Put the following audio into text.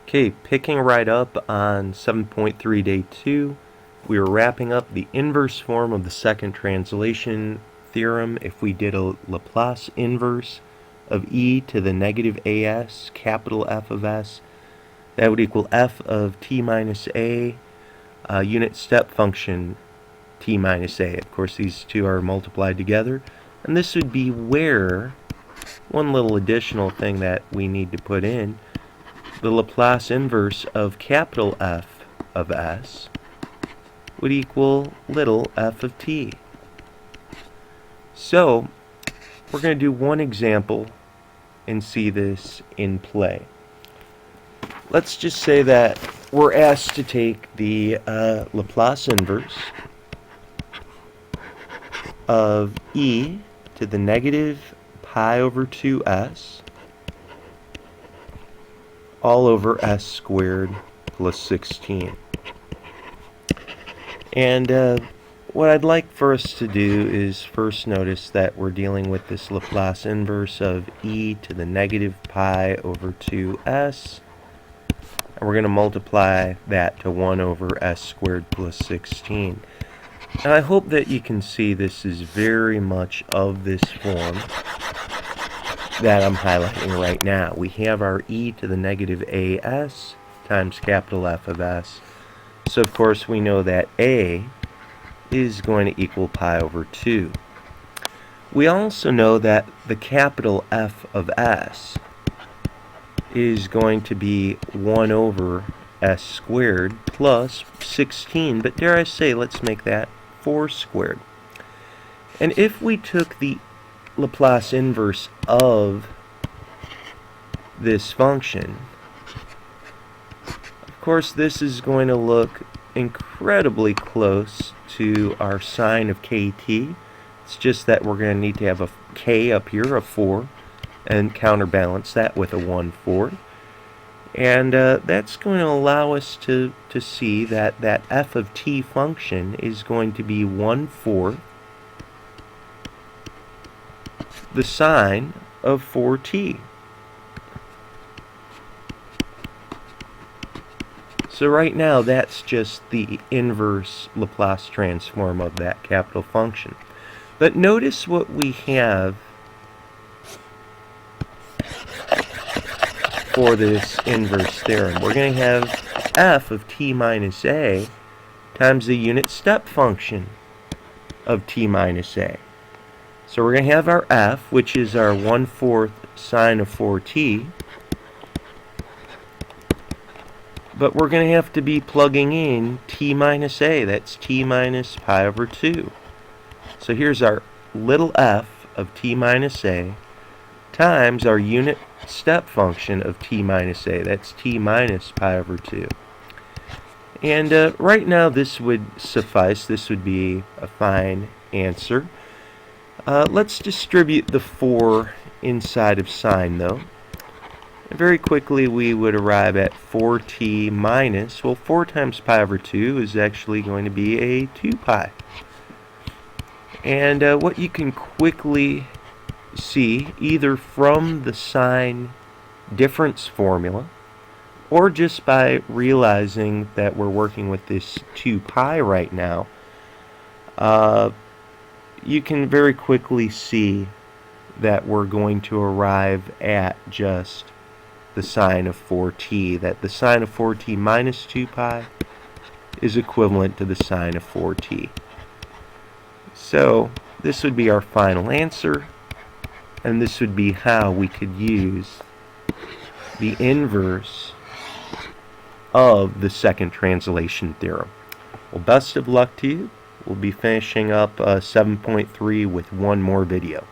Okay, picking right up on 7.3 day 2, we were wrapping up the inverse form of the second translation theorem. If we did a Laplace inverse of e to the negative as, capital F of s, that would equal f of t minus a, unit step function t minus a. Of course, these two are multiplied together. And this would be where, one little additional thing that we need to put in, the Laplace inverse of capital F of s would equal little f of t. So, we're going to do one example and see this in play. Let's just say that we're asked to take the Laplace inverse of e to the negative pi over 2s all over s squared plus 16. And what I'd like for us to do is first notice that we're dealing with this Laplace inverse of e to the negative pi over 2s. And we're going to multiply that to 1 over s squared plus 16. And I hope that you can see this is very much of this form that I'm highlighting right now. We have our e to the negative as times capital F of s. So of course we know that a is going to equal pi over 2. We also know that the capital F of s is going to be 1 over s squared plus 16, but dare I say, let's make that 4 squared. And if we took the Laplace inverse of this function, of course this is going to look incredibly close to our sine of kt. It's just that we're going to need to have a k up here, a 4, and counterbalance that with a 1/4. And that's going to allow us to see that that f of t function is going to be 1/4 the sine of 4t. So right now that's just the inverse Laplace transform of that capital function. But notice what we have for this inverse theorem. We're going to have f of t minus a times the unit step function of t minus a. So we're going to have our f, which is our 1/4 sine of 4t, but we're going to have to be plugging in t minus a. That's t minus pi over 2. So here's our little f of t minus a times our unit step function of t minus a. That's t minus pi over 2. And right now this would suffice. This would be a fine answer. Let's distribute the 4 inside of sine, though. And very quickly we would arrive at 4t minus, well, 4 times pi over 2 is actually going to be a 2 pi. And what you can quickly see, either from the sine difference formula, or just by realizing that we're working with this 2 pi right now, you can very quickly see that we're going to arrive at just the sine of 4t, that the sine of 4t minus 2 pi is equivalent to the sine of 4t. So this would be our final answer, and this would be how we could use the inverse of the second translation theorem. Well, best of luck to you. We'll be finishing up 7.3 with one more video.